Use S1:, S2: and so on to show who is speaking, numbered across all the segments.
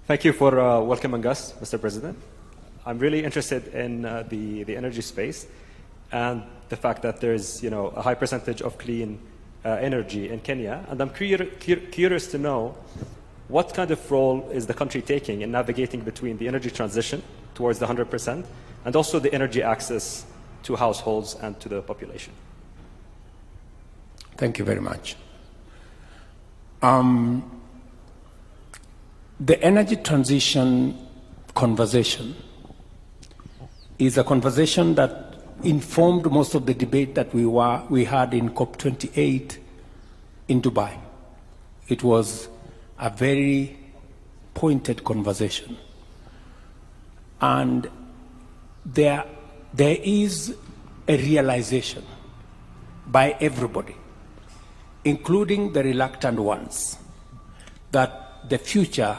S1: Thank you for welcoming us, Mr. President. I'm really interested in the energy space and the fact that there's a high percentage of clean energy in Kenya. And I'm curious to know what kind of role is the country taking in navigating between the energy transition towards the 100% and also the energy access to households and to the population.
S2: Thank you very much. The energy transition conversation is a conversation that informed most of the debate that we had in COP28 in Dubai. It was a very pointed conversation. And there is a realization by everybody, including the reluctant ones, that the future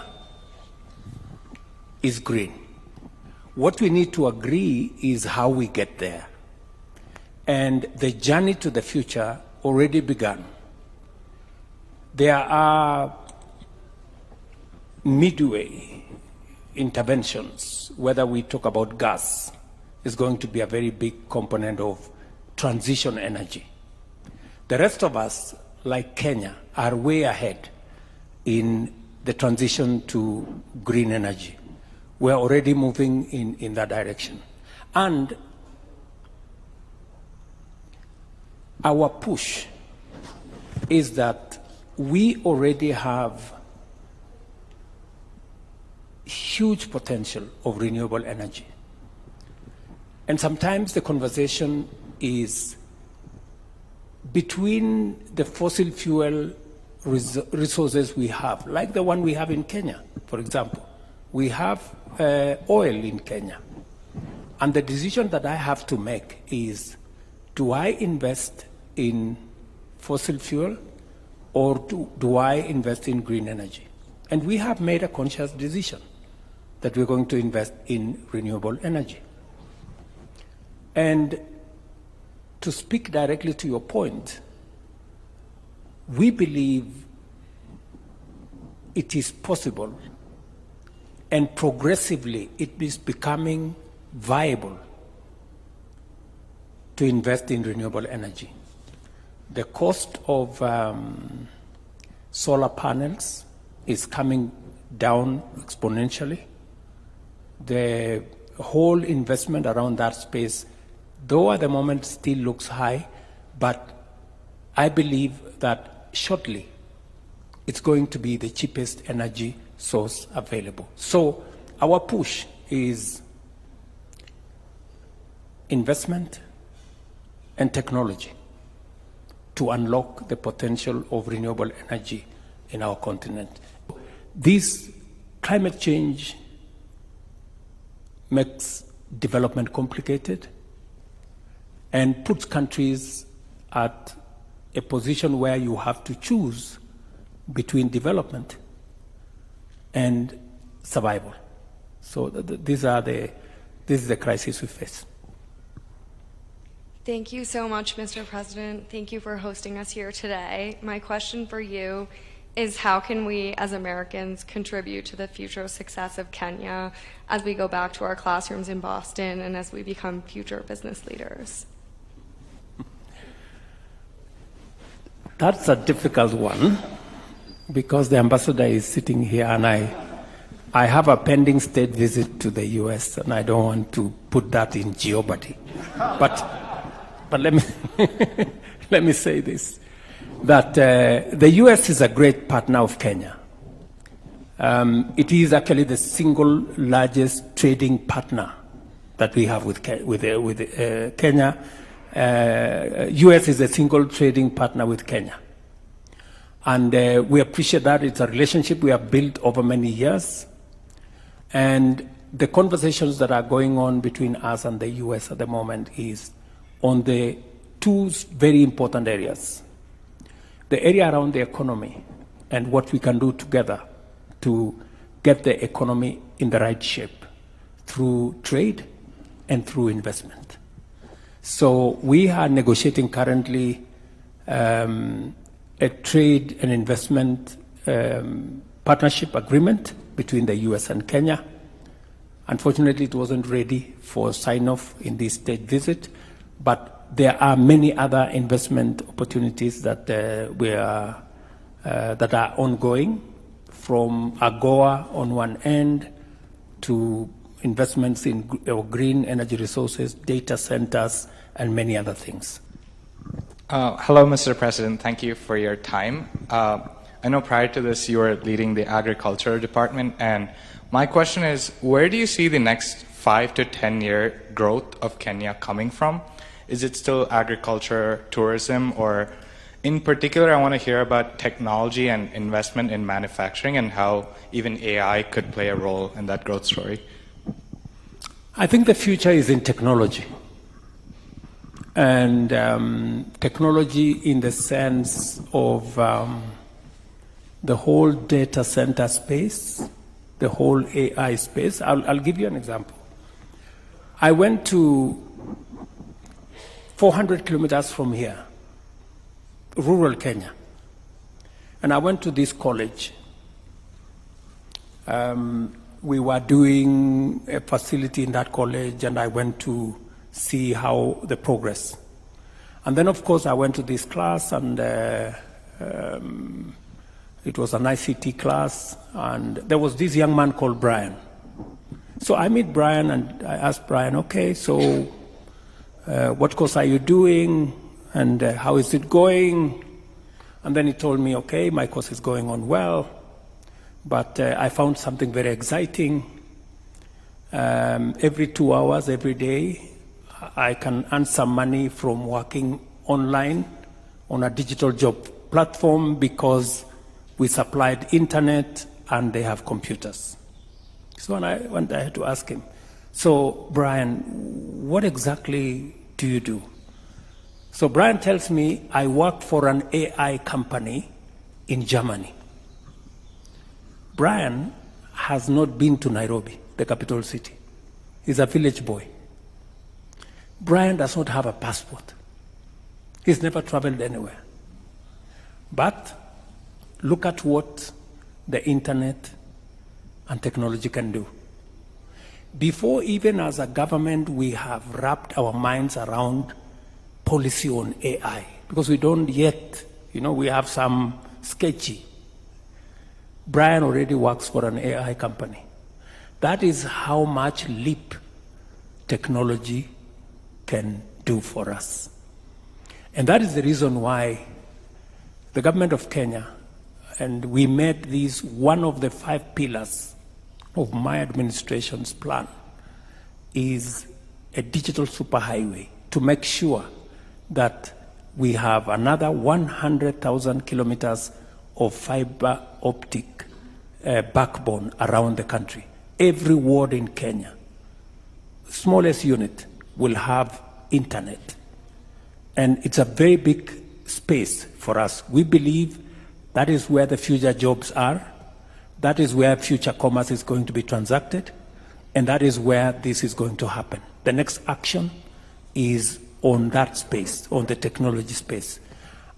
S2: is green. What we need to agree is how we get there. And the journey to the future already began. There are midway interventions, whether we talk about gas, is going to be a very big component of transition energy. The rest of us, like Kenya, are way ahead in the transition to green energy. We're already moving in that direction. And our push is that we already have huge potential of renewable energy. And sometimes the conversation is between the fossil fuel resources we have, like the one we have in Kenya, for example. We have oil in Kenya. And the decision that I have to make is, do I invest in fossil fuel or do I invest in green energy? And we have made a conscious decision that we're going to invest in renewable energy. And to speak directly to your point, we believe it is possible and progressively it is becoming viable to invest in renewable energy. The cost of solar panels is coming down exponentially. The whole investment around that space, though at the moment still looks high, but I believe that shortly it's going to be the cheapest energy source available. So our push is investment and technology to unlock the potential of renewable energy in our continent. This climate change makes development complicated and puts countries at a position where you have to choose between development and survival. So this is the crisis we face.
S3: Thank you so much, Mr. President. Thank you for hosting us here today. My question for you is, how can we as Americans contribute to the future success of Kenya as we go back to our classrooms in Boston and as we become future business leaders?
S2: That's a difficult one, because the ambassador is sitting here and I have a pending state visit to the US and I don't want to put that in jeopardy. But let me, let me say this, that the US is a great partner of Kenya. It is actually the single largest trading partner that we have with Kenya. US is a single trading partner with Kenya. And we appreciate that. It's a relationship we have built over many years. And the conversations that are going on between us and the US at the moment is on the two very important areas. The area around the economy and what we can do together to get the economy in the right shape through trade and through investment. So we are negotiating currently a trade and investment partnership agreement between the US and Kenya. Unfortunately, it wasn't ready for sign-off in this state visit, but there are many other investment opportunities that that are ongoing, from AGOA on one end to investments in green energy resources, data centers, and many other things.
S4: Hello, Mr. President. Thank you for your time. I know prior to this you were leading the agriculture department, and my question is, where do you see the next 5 to 10 year growth of Kenya coming from? Is it still agriculture, tourism, or in particular, I want to hear about technology and investment in manufacturing and how even AI could play a role in that growth story?
S2: I think the future is in technology. And technology in the sense of the whole data center space, the whole AI space. I'll give you an example. I went to 400 kilometers from here, rural Kenya, and I went to this college. We were doing a facility in that college, and I went to see how the progress. And then, of course, I went to this class, and it was an ICT class, and there was this young man called Brian. So I meet Brian, and I asked Brian, okay, so what course are you doing, and how is it going? And then he told me, okay, my course is going on well, but I found something very exciting. Every 2 hours, every day, I can earn some money from working online on a digital job platform because we supplied internet and they have computers. So I went ahead to ask him, so Brian, what exactly do you do? So Brian tells me, I work for an AI company in Germany. Brian has not been to Nairobi, the capital city. He's a village boy. Brian does not have a passport. He's never traveled anywhere. But look at what the internet and technology can do. Before, even as a government, we have wrapped our minds around policy on AI, because we don't yet, we have some sketchy. Brian already works for an AI company. That is how much leap technology can do for us. And that is the reason why the government of Kenya, and we made this one of the 5 pillars of my administration's plan, is a digital superhighway to make sure that we have another 100,000 kilometers of fiber optic backbone around the country. Every ward in Kenya, smallest unit, will have internet. And it's a very big space for us. We believe that is where the future jobs are. That is where future commerce is going to be transacted. And that is where this is going to happen. The next action is on that space, on the technology space.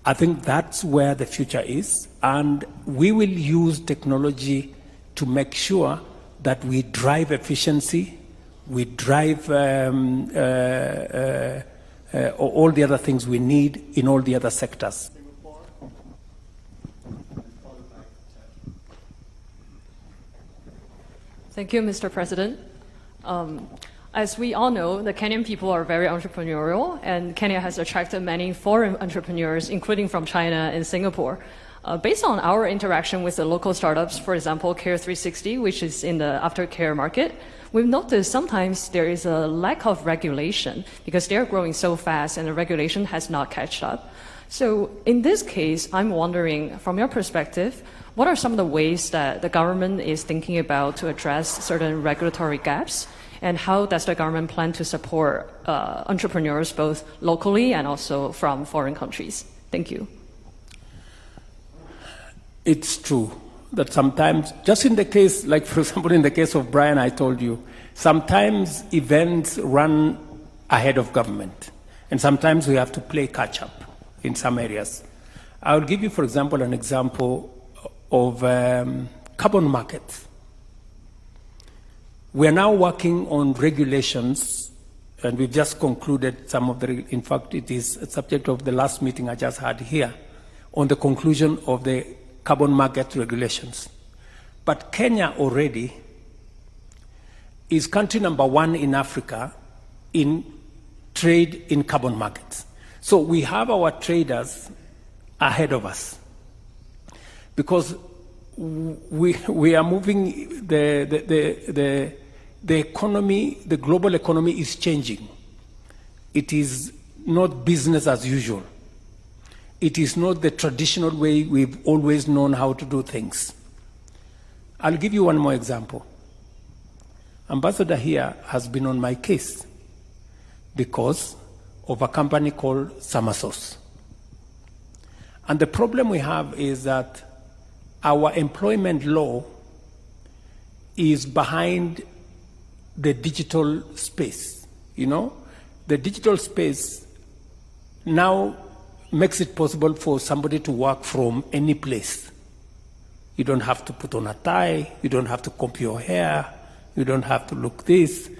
S2: I think that's where the future is. And we will use technology to make sure that we drive efficiency, we drive all the other things we need in all the other sectors.
S5: Thank you, Mr. President. As we all know, the Kenyan people are very entrepreneurial, and Kenya has attracted many foreign entrepreneurs, including from China and Singapore. Based on our interaction with the local startups, for example, Care 360, which is in the aftercare market, we've noticed sometimes there is a lack of regulation because they're growing so fast and the regulation has not caught up. So in this case, I'm wondering, from your perspective, what are some of the ways that the government is thinking about to address certain regulatory gaps? And how does the government plan to support entrepreneurs both locally and also from foreign countries? Thank you.
S2: It's true that sometimes, just in the case, like for example, in the case of Brian, I told you, sometimes events run ahead of government. And sometimes we have to play catch up in some areas. I'll give you, for example, an example of carbon markets. We are now working on regulations, and we've just concluded some of the, in fact, it is a subject of the last meeting I just had here, on the conclusion of the carbon market regulations. But Kenya already is country number 1 in Africa in trade in carbon markets. So we have our traders ahead of us because we are moving, the economy, the global economy is changing. It is not business as usual. It is not the traditional way we've always known how to do things. I'll give you one more example. Ambassador here has been on my case because of a company called Samasos. And the problem we have is that our employment law is behind the digital space. You know, the digital space now makes it possible for somebody to work from any place. You don't have to put on a tie, you don't have to comb your hair, you don't have to look this.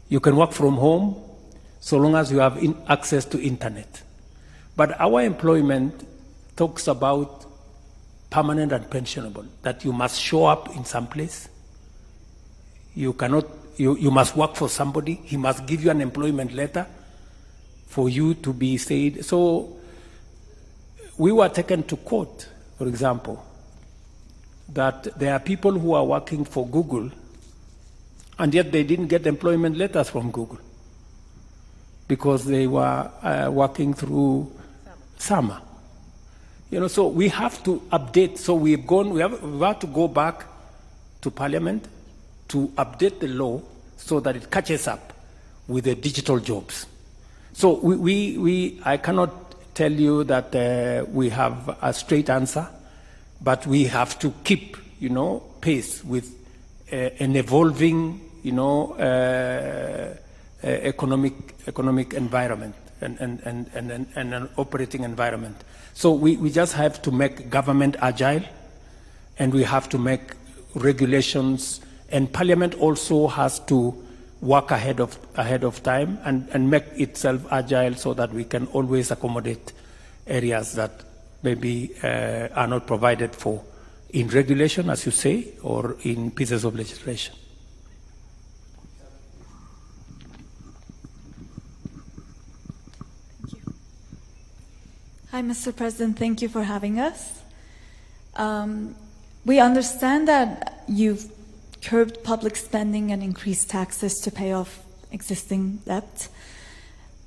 S2: You can work from home so long as you have access to internet. But our employment talks about permanent and pensionable, that you must show up in some place. You cannot, you must work for somebody. He must give you an employment letter for you to be said. So we were taken to court, for example, that there are people who are working for Google and yet they didn't get employment letters from Google because they were working through SAMA. You know, so we have to update. So we have to go back to Parliament to update the law so that it catches up with the digital jobs. So I cannot tell you that we have a straight answer, but we have to keep, you know, pace with an evolving, you know, economic environment and an operating environment. So we just have to make government agile, and we have to make regulations, and Parliament also has to work ahead of time and make itself agile so that we can always accommodate areas that maybe are not provided for in regulation, as you say, or in pieces of legislation.
S6: Hi, Mr. President. Thank you for having us. We understand that you've curbed public spending and increased taxes to pay off existing debt.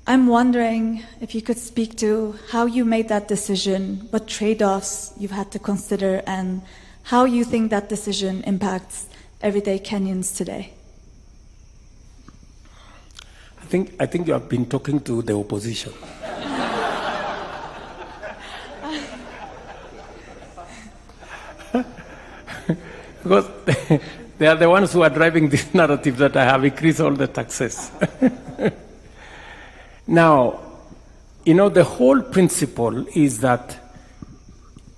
S6: I'm wondering if you could speak to how you made that decision, what trade-offs you've had to consider, and how you think that decision impacts everyday Kenyans today.
S2: I think you have been talking to the opposition. Because they are the ones who are driving this narrative that I have increased all the taxes. Now, you know, the whole principle is that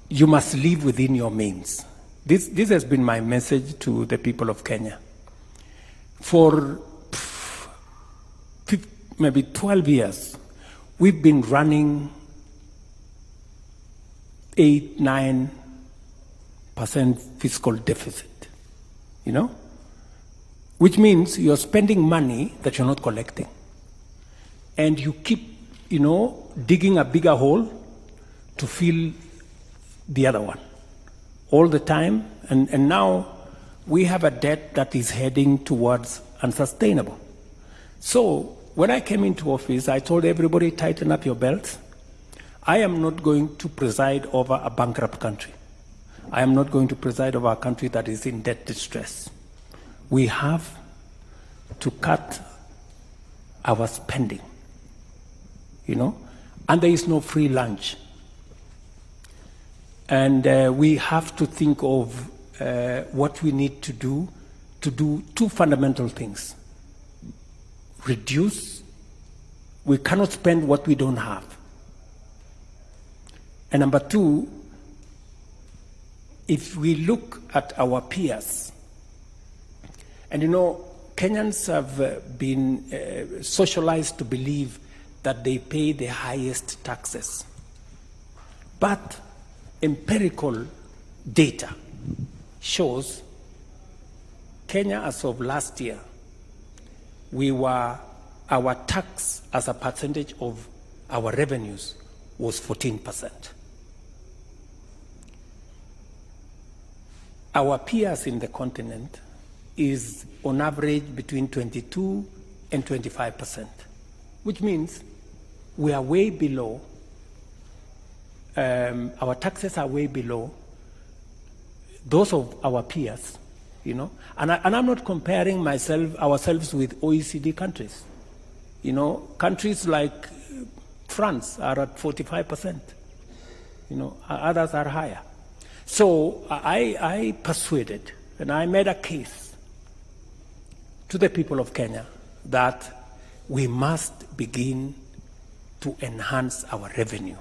S2: you must live within your means. This has been my message to the people of Kenya. For maybe 12 years, we've been running 8-9% fiscal deficit, you know, which means you're spending money that you're not collecting. And you keep, you know, digging a bigger hole to fill the other one all the time. And now we have a debt that is heading towards unsustainable. So when I came into office, I told everybody, tighten up your belts. I am not going to preside over a bankrupt country. I am not going to preside over a country that is in debt distress. We have to cut our spending, you know, and there is no free lunch. And we have to think of what we need to do two fundamental things. Reduce. We cannot spend what we don't have. And number two, if we look at our peers, and you know, Kenyans have been socialized to believe that they pay the highest taxes. But empirical data shows Kenya as of last year, our tax as a percentage of our revenues was 14%. Our peers in the continent is on average between 22 and 25%, which means we are way below, our taxes are way below those of our peers, you know. And I'm not comparing ourselves with OECD countries. You know, countries like France are at 45%, you know, others are higher. So I persuaded and I made a case to the people of Kenya that we must begin to enhance our revenue.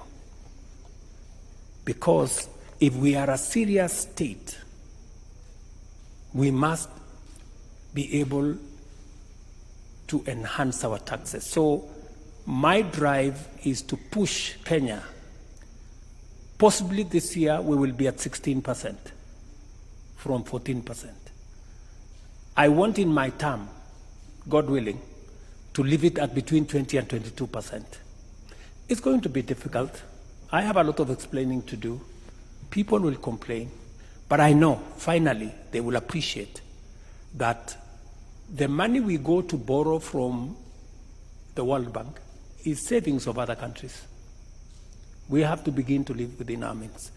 S2: Because if we are a serious state, we must be able to enhance our taxes. So my drive is to push Kenya. Possibly this year we will be at 16% from 14%. I want in my term, God willing, to leave it at between 20 and 22%. It's going to be difficult. I have a lot of explaining to do. People will complain, but I know finally they will appreciate that the money we go to borrow from the World Bank is savings of other countries. We have to begin to live within our means.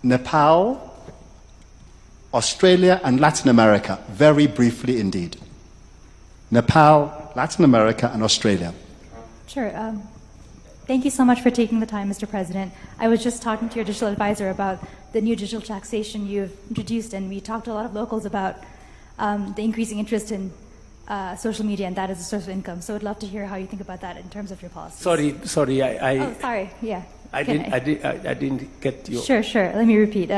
S7: Nepal, Australia, and Latin America, very briefly indeed. Nepal, Latin America, and Australia.
S8: Sure. Thank you so much for taking the time, Mr. President. I was just talking to your digital advisor about the new digital taxation you've introduced, and we talked to a lot of locals about the increasing interest in social media, and that as a source of income. So I'd love to hear how you think about that in terms of your policies.
S2: Sorry,
S8: Oh, sorry, yeah.
S2: I didn't get you.
S8: Sure. Let me repeat.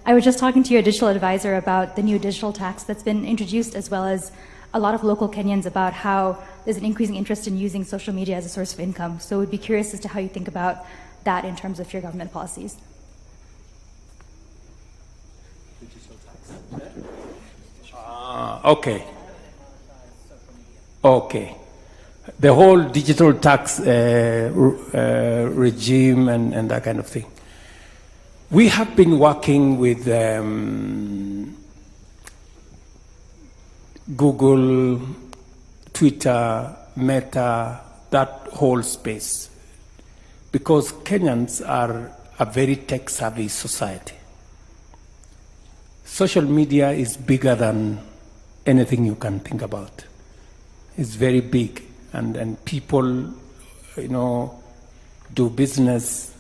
S8: I was just talking to your digital advisor about the new digital tax that's been introduced, as well as a lot of local Kenyans about how there's an increasing interest in using social media as a source of income. So we'd be curious as to how you think about that in terms of your government policies.
S2: Okay. The whole digital tax regime and that kind of thing. We have been working with Google, Twitter, Meta, that whole space, because Kenyans are a very tech-savvy society. Social media is bigger than anything you can think about. It's very big, and people, you know, do business,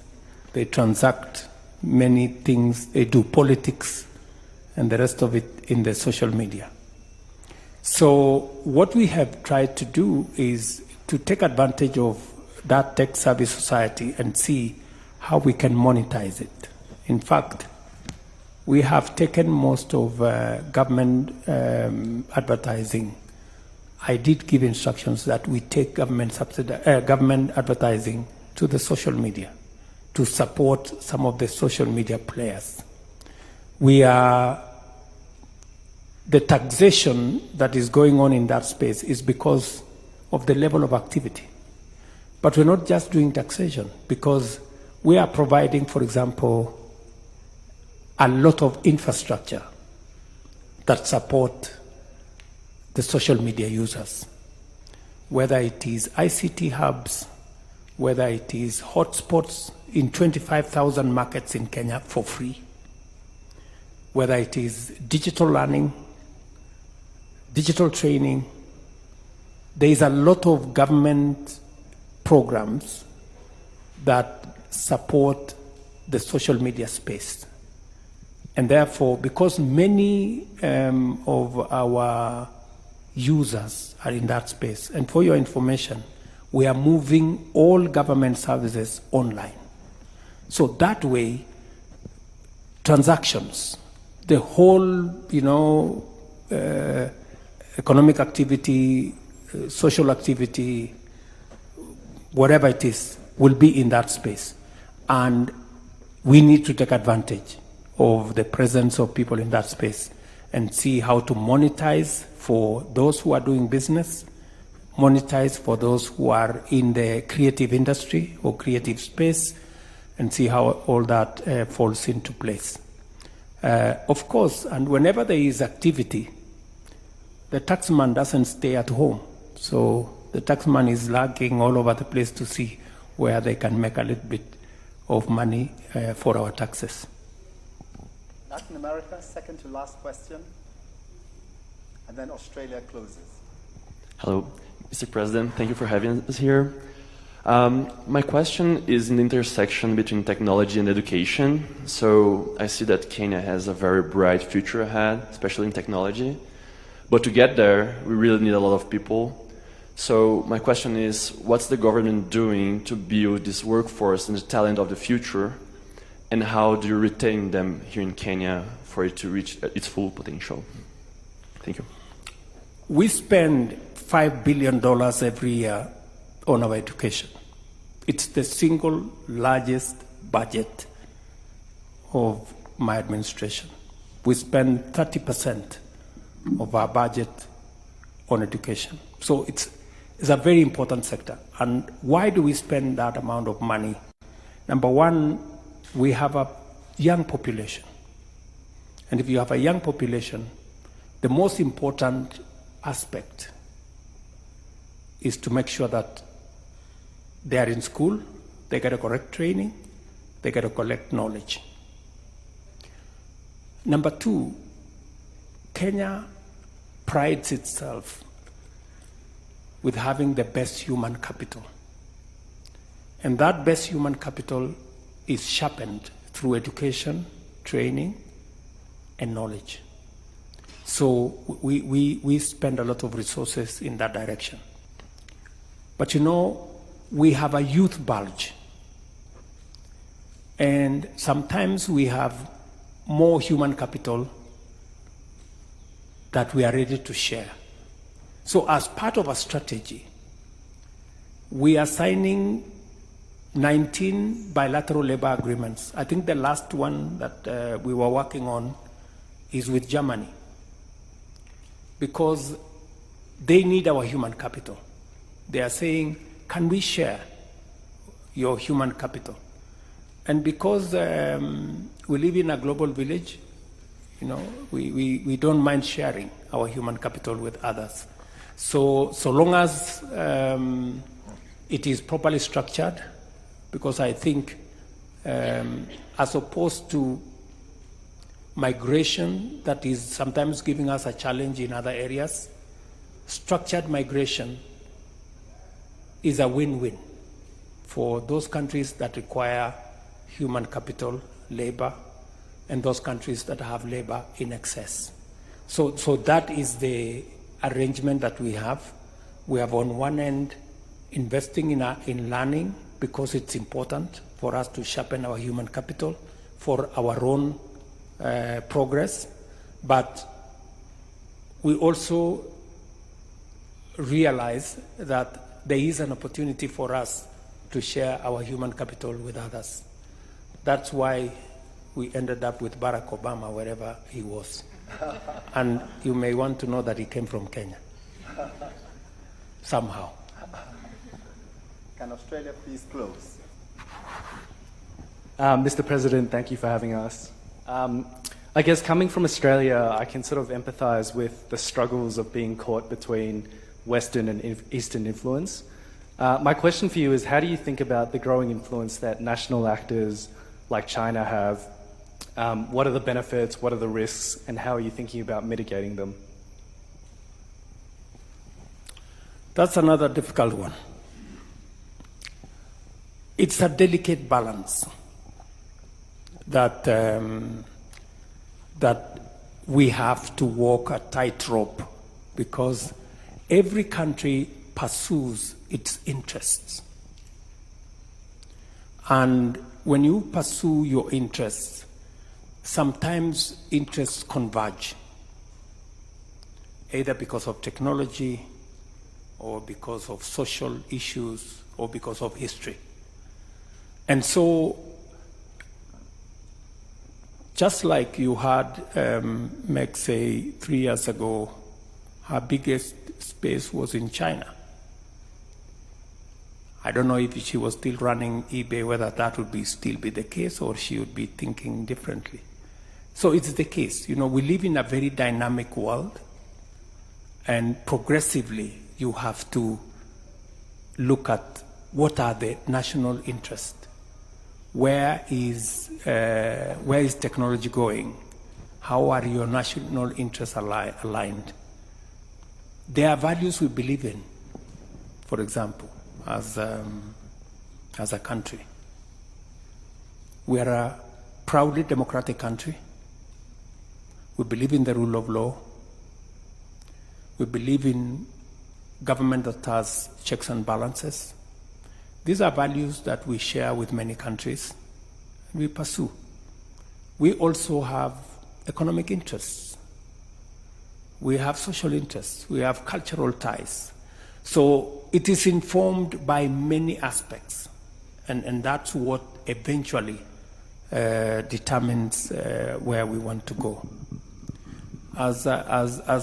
S2: they transact many things, they do politics, and the rest of it in the social media. So what we have tried to do is to take advantage of that tech-savvy society and see how we can monetize it. In fact, we have taken most of government advertising. I did give instructions that we take government advertising to the social media to support some of the social media players. The taxation that is going on in that space is because of the level of activity. But we're not just doing taxation, because we are providing, for example, a lot of infrastructure that support the social media users, whether it is ICT hubs, whether it is hotspots in 25,000 markets in Kenya for free, whether it is digital learning, digital training. There is a lot of government programs that support the social media space. And therefore, because many of our users are in that space, and for your information, we are moving all government services online. So that way, transactions, the whole, economic activity, social activity, whatever it is, will be in that space. And we need to take advantage of the presence of people in that space and see how to monetize for those who are doing business, monetize for those who are in the creative industry or creative space, and see how all that falls into place. Of course, and whenever there is activity, the taxman doesn't stay at home. So the taxman is lagging all over the place to see where they can make a little bit of money for our taxes.
S7: Latin America, second to last question. And then Australia closes.
S9: Hello, Mr. President. Thank you for having us here. My question is in the intersection between technology and education. So I see that Kenya has a very bright future ahead, especially in technology. But to get there, we really need a lot of people. So my question is, what's the government doing to build this workforce and the talent of the future? And how do you retain them here in Kenya for it to reach its full potential? Thank you.
S2: We spend $5 billion every year on our education. It's the single largest budget of my administration. We spend 30% of our budget on education. So it's a very important sector. And why do we spend that amount of money? Number one, we have a young population. And if you have a young population, the most important aspect is to make sure that they are in school, they get a correct training, they get a correct knowledge. Number two, Kenya prides itself with having the best human capital. And that best human capital is sharpened through education, training, and knowledge. So we spend a lot of resources in that direction. But you know, we have a youth bulge. And sometimes we have more human capital that we are ready to share. So as part of a strategy, we are signing 19 bilateral labor agreements. I think the last one that we were working on is with Germany, because they need our human capital. They are saying, can we share your human capital? And because we live in a global village, you know, we don't mind sharing our human capital with others. So long as it is properly structured, because I think as opposed to migration that is sometimes giving us a challenge in other areas, structured migration is a win-win for those countries that require human capital, labor, and those countries that have labor in excess. So that is the arrangement that we have. We have on one end investing in learning, because it's important for us to sharpen our human capital for our own progress. But we also realize that there is an opportunity for us to share our human capital with others. That's why we ended up with Barack Obama wherever he was. And you may want to know that he came from Kenya, somehow.
S7: Can Australia please close?
S10: Mr. President, thank you for having us. I guess coming from Australia, I can sort of empathize with the struggles of being caught between Western and Eastern influence. My question for you is, how do you think about the growing influence that national actors like China have? What are the benefits, what are the risks, and how are you thinking about mitigating them?
S2: That's another difficult one. It's a delicate balance that we have to walk a tightrope, because every country pursues its interests. And when you pursue your interests, sometimes interests converge. either because of technology or because of social issues or because of history. And so, just like you had Meg say 3 years ago, her biggest space was in China. I don't know if she was still running eBay, whether that would still be the case or she would be thinking differently. So it's the case. You know, we live in a very dynamic world, and progressively you have to look at what are the national interests. Where is technology going? How are your national interests aligned? There are values we believe in, for example, as a country. We are a proudly democratic country. We believe in the rule of law. We believe in government that has checks and balances. These are values that we share with many countries, and we pursue. We also have economic interests. We have social interests. We have cultural ties. So it is informed by many aspects, and that's what eventually determines where we want to go. As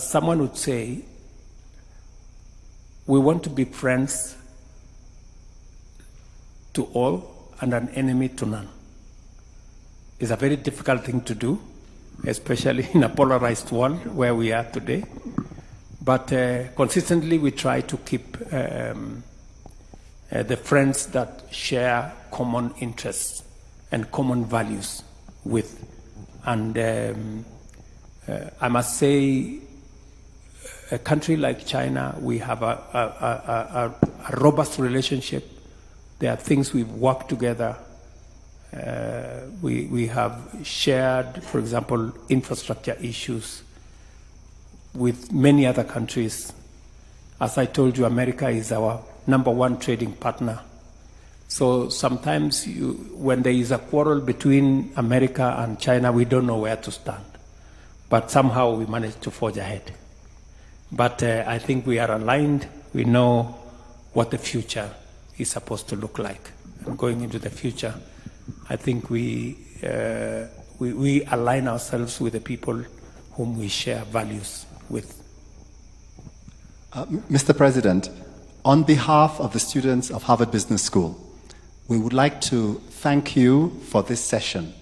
S2: someone would say, we want to be friends to all and an enemy to none. It's a very difficult thing to do, especially in a polarized world where we are today. But consistently we try to keep the friends that share common interests and common values with. And I must say, a country like China, we have a robust relationship. There are things we've worked together. We have shared, for example, infrastructure issues with many other countries. As I told you, America is our #1 trading partner. So sometimes when there is a quarrel between America and China, we don't know where to stand. But somehow we manage to forge ahead. But I think we are aligned. We know what the future is supposed to look like. And going into the future, I think we align ourselves with the people whom we share values with.
S7: Mr. President, on behalf of the students of Harvard Business School, we would like to thank you for this session.